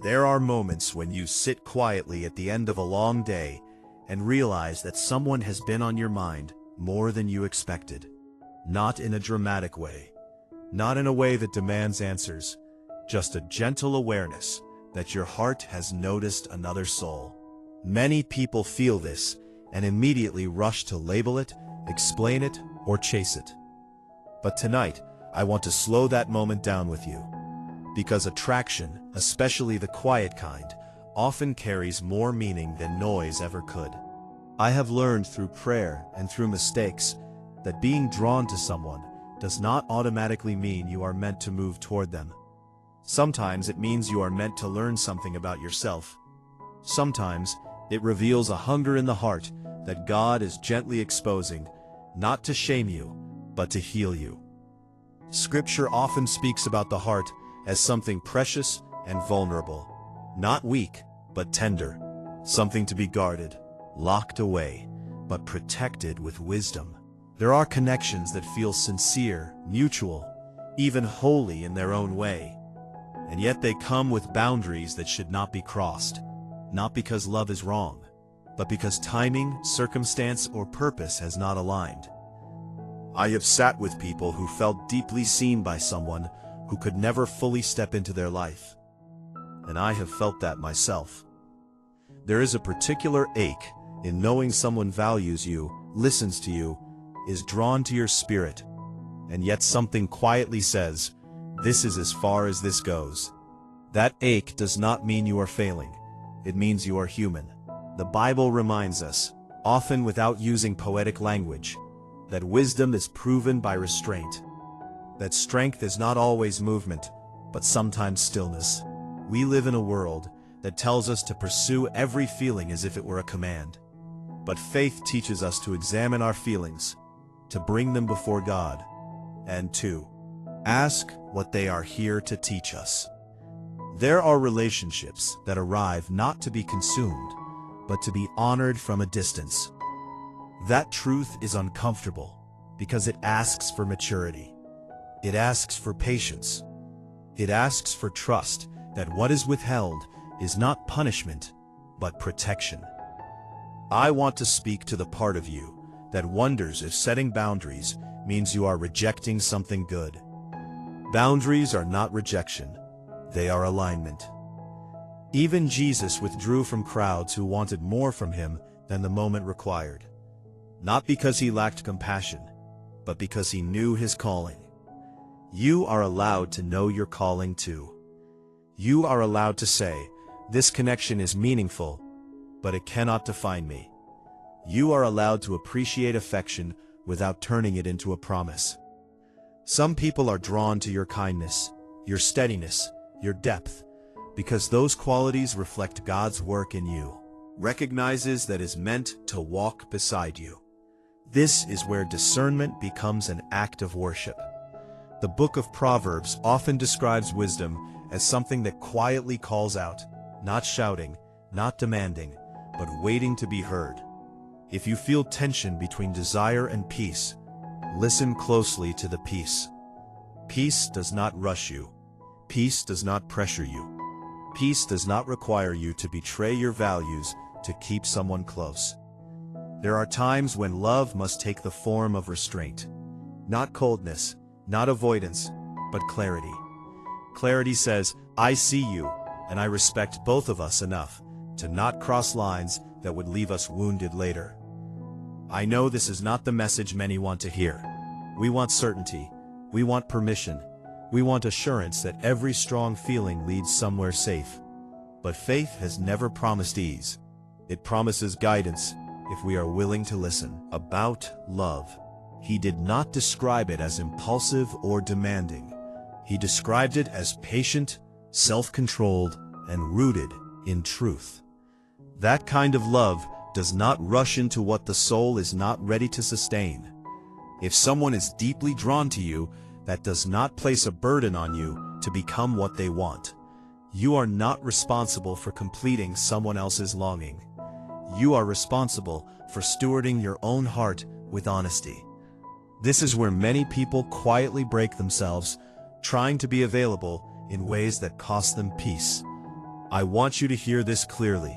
There are moments when you sit quietly at the end of a long day and realize that someone has been on your mind more than you expected. Not in a dramatic way, not in a way that demands answers, just a gentle awareness that your heart has noticed another soul. Many people feel this and immediately rush to label it, explain it, or chase it. But tonight, I want to slow that moment down with you. Because attraction, especially the quiet kind, often carries more meaning than noise ever could. I have learned through prayer and through mistakes that being drawn to someone does not automatically mean you are meant to move toward them. Sometimes it means you are meant to learn something about yourself. Sometimes it reveals a hunger in the heart that God is gently exposing, not to shame you, but to heal you. Scripture often speaks about the heart as something precious and vulnerable, not weak, but tender, something to be guarded, locked away, but protected with wisdom. There are connections that feel sincere, mutual, even holy in their own way, and yet they come with boundaries that should not be crossed, not because love is wrong, but because timing, circumstance, or purpose has not aligned. I have sat with people who felt deeply seen by someone who could never fully step into their life, and I have felt that myself. There is a particular ache in knowing someone values you, listens to you, is drawn to your spirit, and yet something quietly says, "This is as far as this goes." That ache does not mean you are failing. It means you are human. The Bible reminds us, often without using poetic language, that wisdom is proven by restraint, that strength is not always movement, but sometimes stillness. We live in a world that tells us to pursue every feeling as if it were a command. But faith teaches us to examine our feelings, to bring them before God, and to ask what they are here to teach us. There are relationships that arrive not to be consumed, but to be honored from a distance. That truth is uncomfortable because it asks for maturity. It asks for patience. It asks for trust that what is withheld is not punishment, but protection. I want to speak to the part of you that wonders if setting boundaries means you are rejecting something good. Boundaries are not rejection. They are alignment. Even Jesus withdrew from crowds who wanted more from him than the moment required. Not because he lacked compassion, but because he knew his calling. You are allowed to know your calling too. You are allowed to say, "This connection is meaningful, but it cannot define me." You are allowed to appreciate affection without turning it into a promise. Some people are drawn to your kindness, your steadiness, your depth, because those qualities reflect God's work in you, recognizes that is meant to walk beside you. This is where discernment becomes an act of worship. The book of Proverbs often describes wisdom as something that quietly calls out, not shouting, not demanding, but waiting to be heard. If you feel tension between desire and peace, listen closely to the peace. Peace does not rush you. Peace does not pressure you. Peace does not require you to betray your values to keep someone close. There are times when love must take the form of restraint. Not coldness, not avoidance, but clarity. Clarity says, "I see you, and I respect both of us enough to not cross lines that would leave us wounded later." I know this is not the message many want to hear. We want certainty. We want permission. We want assurance that every strong feeling leads somewhere safe. But faith has never promised ease. It promises guidance if we are willing to listen. About love, he did not describe it as impulsive or demanding. He described it as patient, self-controlled, and rooted in truth. That kind of love does not rush into what the soul is not ready to sustain. If someone is deeply drawn to you, that does not place a burden on you to become what they want. You are not responsible for completing someone else's longing. You are responsible for stewarding your own heart with honesty. This is where many people quietly break themselves, trying to be available in ways that cost them peace. I want you to hear this clearly.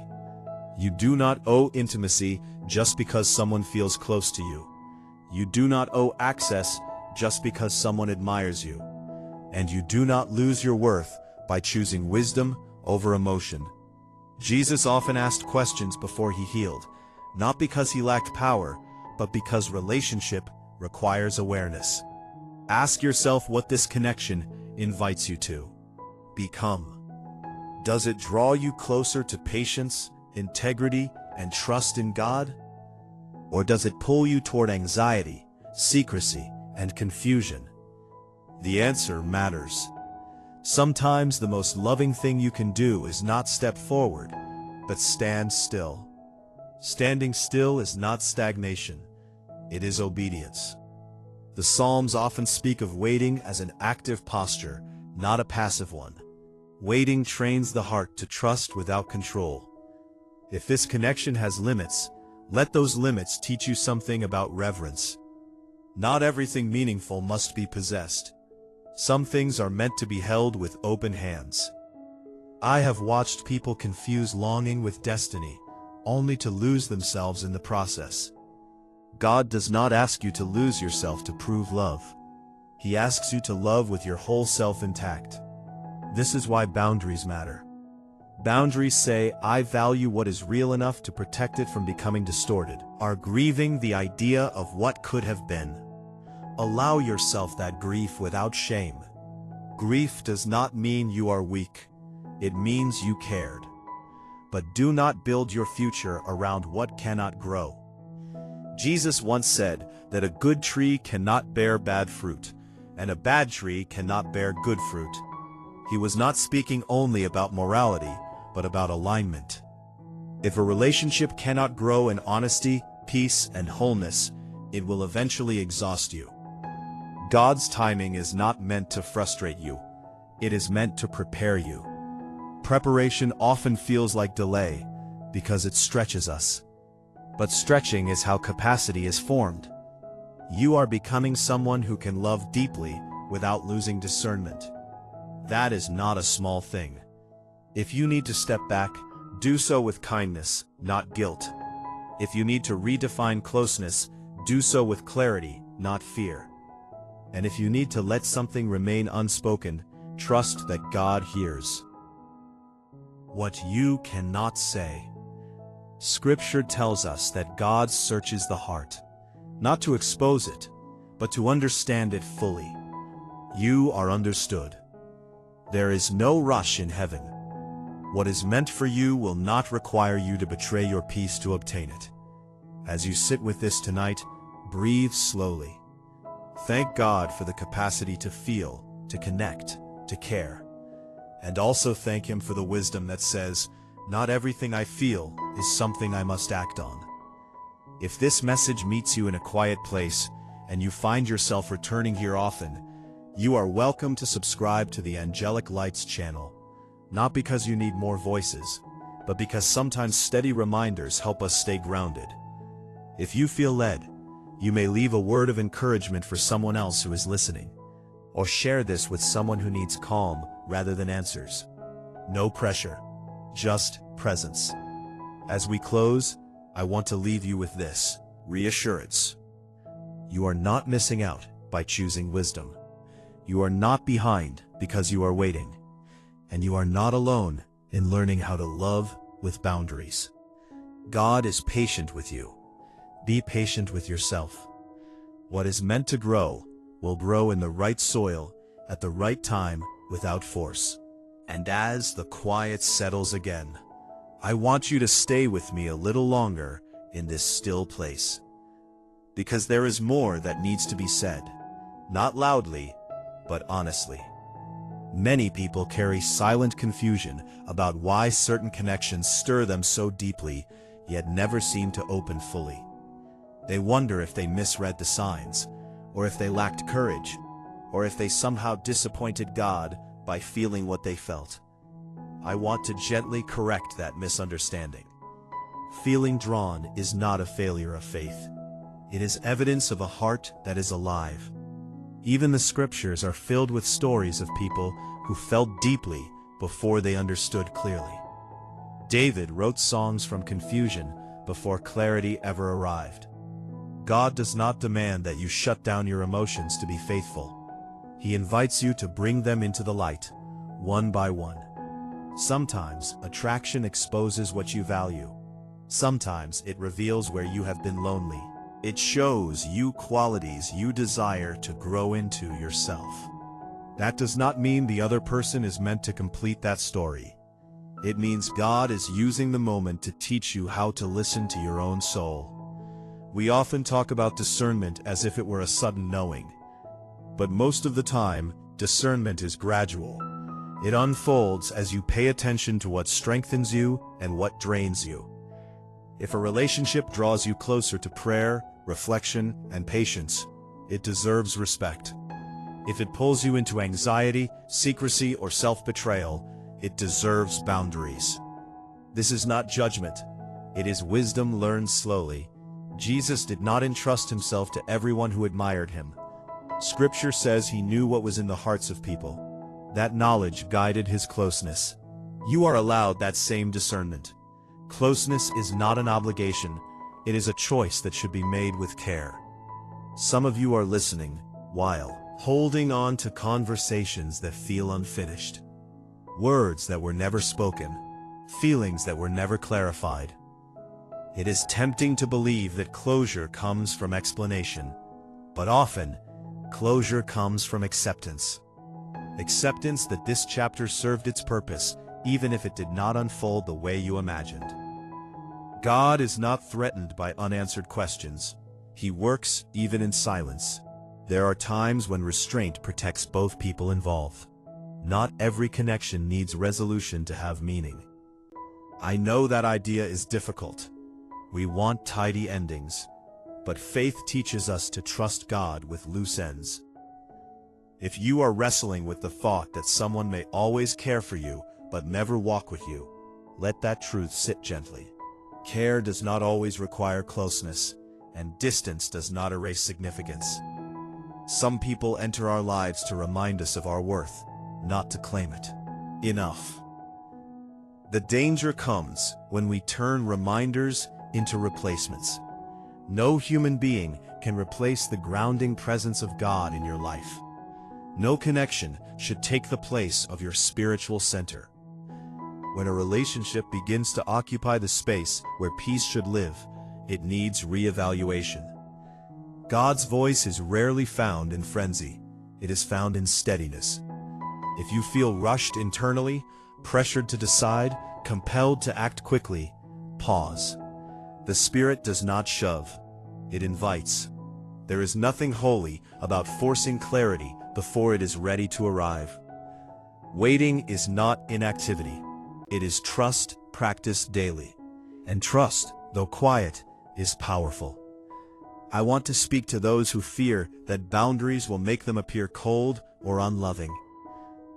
You do not owe intimacy just because someone feels close to you. You do not owe access just because someone admires you. And you do not lose your worth by choosing wisdom over emotion. Jesus often asked questions before he healed, not because he lacked power, but because relationship requires awareness. Ask yourself what this connection invites you to become. Does it draw you closer to patience, integrity, and trust in God? Or does it pull you toward anxiety, secrecy, and confusion? The answer matters. Sometimes the most loving thing you can do is not step forward, but stand still. Standing still is not stagnation. It is obedience. The Psalms often speak of waiting as an active posture, not a passive one. Waiting trains the heart to trust without control. If this connection has limits, let those limits teach you something about reverence. Not everything meaningful must be possessed. Some things are meant to be held with open hands. I have watched people confuse longing with destiny, only to lose themselves in the process. God does not ask you to lose yourself to prove love. He asks you to love with your whole self intact. This is why boundaries matter. Boundaries say, I value what is real enough to protect it from becoming distorted, are grieving the idea of what could have been. Allow yourself that grief without shame. Grief does not mean you are weak. It means you cared. But do not build your future around what cannot grow. Jesus once said that a good tree cannot bear bad fruit, and a bad tree cannot bear good fruit. He was not speaking only about morality, but about alignment. If a relationship cannot grow in honesty, peace, and wholeness, it will eventually exhaust you. God's timing is not meant to frustrate you. It is meant to prepare you. Preparation often feels like delay because it stretches us. But stretching is how capacity is formed. You are becoming someone who can love deeply without losing discernment. That is not a small thing. If you need to step back, do so with kindness, not guilt. If you need to redefine closeness, do so with clarity, not fear. And if you need to let something remain unspoken, trust that God hears. What you cannot say. Scripture tells us that God searches the heart, not to expose it, but to understand it fully. You are understood. There is no rush in heaven. What is meant for you will not require you to betray your peace to obtain it. As you sit with this tonight, breathe slowly. Thank God for the capacity to feel, to connect, to care. And also thank Him for the wisdom that says, not everything I feel is something I must act on. If this message meets you in a quiet place, and you find yourself returning here often, you are welcome to subscribe to the Angelic Lights channel, not because you need more voices, but because sometimes steady reminders help us stay grounded. If you feel led, you may leave a word of encouragement for someone else who is listening, or share this with someone who needs calm rather than answers. No pressure, just presence. As we close, I want to leave you with this reassurance. You are not missing out by choosing wisdom. You are not behind because you are waiting. And you are not alone in learning how to love with boundaries. God is patient with you. Be patient with yourself. What is meant to grow will grow in the right soil at the right time without force. And as the quiet settles again, I want you to stay with me a little longer in this still place. Because there is more that needs to be said, not loudly, but honestly. Many people carry silent confusion about why certain connections stir them so deeply, yet never seem to open fully. They wonder if they misread the signs, or if they lacked courage, or if they somehow disappointed God by feeling what they felt. I want to gently correct that misunderstanding. Feeling drawn is not a failure of faith. It is evidence of a heart that is alive. Even the scriptures are filled with stories of people who felt deeply before they understood clearly. David wrote songs from confusion before clarity ever arrived. God does not demand that you shut down your emotions to be faithful. He invites you to bring them into the light, one by one. Sometimes attraction exposes what you value. Sometimes it reveals where you have been lonely. It shows you qualities you desire to grow into yourself. That does not mean the other person is meant to complete that story. It means God is using the moment to teach you how to listen to your own soul. We often talk about discernment as if it were a sudden knowing. But most of the time, discernment is gradual. It unfolds as you pay attention to what strengthens you and what drains you. If a relationship draws you closer to prayer, reflection, and patience, it deserves respect. If it pulls you into anxiety, secrecy, or self-betrayal, it deserves boundaries. This is not judgment. It is wisdom learned slowly. Jesus did not entrust himself to everyone who admired him. Scripture says he knew what was in the hearts of people. That knowledge guided his closeness. You are allowed that same discernment. Closeness is not an obligation. It is a choice that should be made with care. Some of you are listening while holding on to conversations that feel unfinished. Words that were never spoken. Feelings that were never clarified. It is tempting to believe that closure comes from explanation, but often, closure comes from acceptance. Acceptance that this chapter served its purpose, even if it did not unfold the way you imagined. God is not threatened by unanswered questions. He works even in silence. There are times when restraint protects both people involved. Not every connection needs resolution to have meaning. I know that idea is difficult. We want tidy endings, but faith teaches us to trust God with loose ends. If you are wrestling with the thought that someone may always care for you but never walk with you, let that truth sit gently. Care does not always require closeness, and distance does not erase significance. Some people enter our lives to remind us of our worth, not to claim it. Enough. The danger comes when we turn reminders into replacements. No human being can replace the grounding presence of God in your life. No connection should take the place of your spiritual center. When a relationship begins to occupy the space where peace should live, it needs re-evaluation. God's voice is rarely found in frenzy. It is found in steadiness. If you feel rushed internally, pressured to decide, compelled to act quickly, pause. The Spirit does not shove. It invites. There is nothing holy about forcing clarity before it is ready to arrive. Waiting is not inactivity. It is trust practiced daily. And trust, though quiet, is powerful. I want to speak to those who fear that boundaries will make them appear cold or unloving.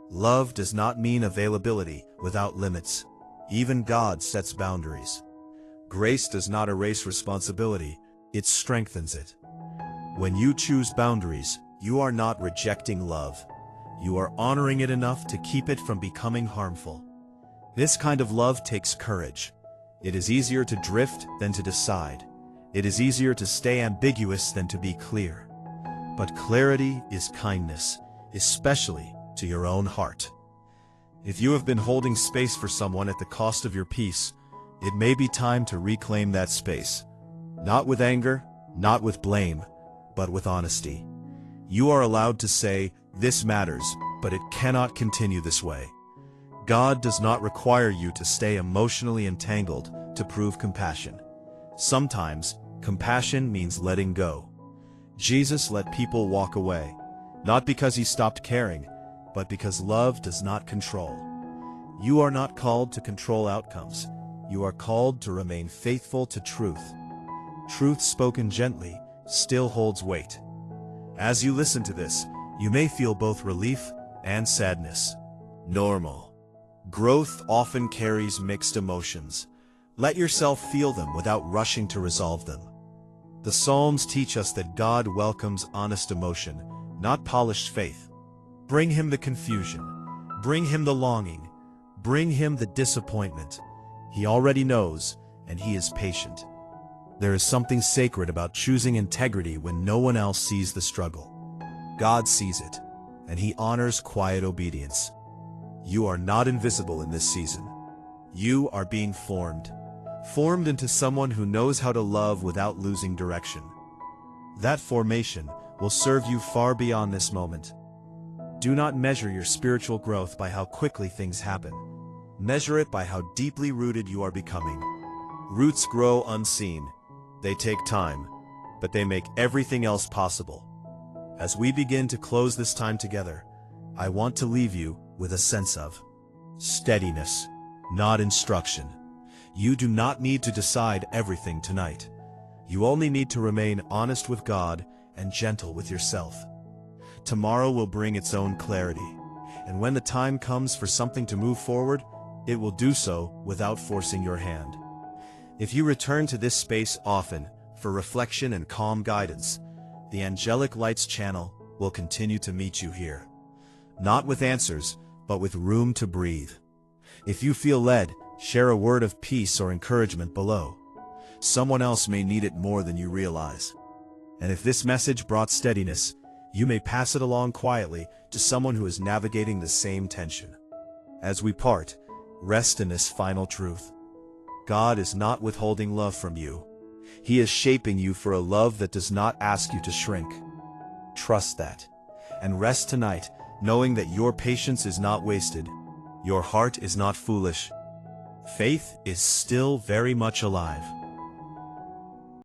Love does not mean availability without limits. Even God sets boundaries. Grace does not erase responsibility, it strengthens it. When you choose boundaries, you are not rejecting love. You are honoring it enough to keep it from becoming harmful. This kind of love takes courage. It is easier to drift than to decide. It is easier to stay ambiguous than to be clear. But clarity is kindness, especially to your own heart. If you have been holding space for someone at the cost of your peace, it may be time to reclaim that space. Not with anger, not with blame, but with honesty. You are allowed to say, "This matters, but it cannot continue this way." God does not require you to stay emotionally entangled to prove compassion. Sometimes, compassion means letting go. Jesus let people walk away, not because he stopped caring, but because love does not control. You are not called to control outcomes. You are called to remain faithful to truth. Truth spoken gently still holds weight. As you listen to this, you may feel both relief and sadness. Normal. Growth often carries mixed emotions. Let yourself feel them without rushing to resolve them. The Psalms teach us that God welcomes honest emotion, not polished faith. Bring him the confusion. Bring him the longing. Bring him the disappointment. He already knows, and He is patient. There is something sacred about choosing integrity when no one else sees the struggle. God sees it, and He honors quiet obedience. You are not invisible in this season. You are being formed into someone who knows how to love without losing direction. That formation will serve you far beyond this moment. Do not measure your spiritual growth by how quickly things happen. Measure it by how deeply rooted you are becoming. Roots grow unseen. They take time, but they make everything else possible. As we begin to close this time together, I want to leave you with a sense of steadiness, not instruction. You do not need to decide everything tonight. You only need to remain honest with God and gentle with yourself. Tomorrow will bring its own clarity, and when the time comes for something to move forward, it will do so without forcing your hand. If you return to this space often for reflection and calm guidance, the Angelic Lights channel will continue to meet you here. Not with answers, but with room to breathe. If you feel led, share a word of peace or encouragement below. Someone else may need it more than you realize. And if this message brought steadiness, you may pass it along quietly to someone who is navigating the same tension. As we part, rest in this final truth. God is not withholding love from you. He is shaping you for a love that does not ask you to shrink. Trust that, and rest tonight, knowing that your patience is not wasted. Your heart is not foolish. Faith is still very much alive.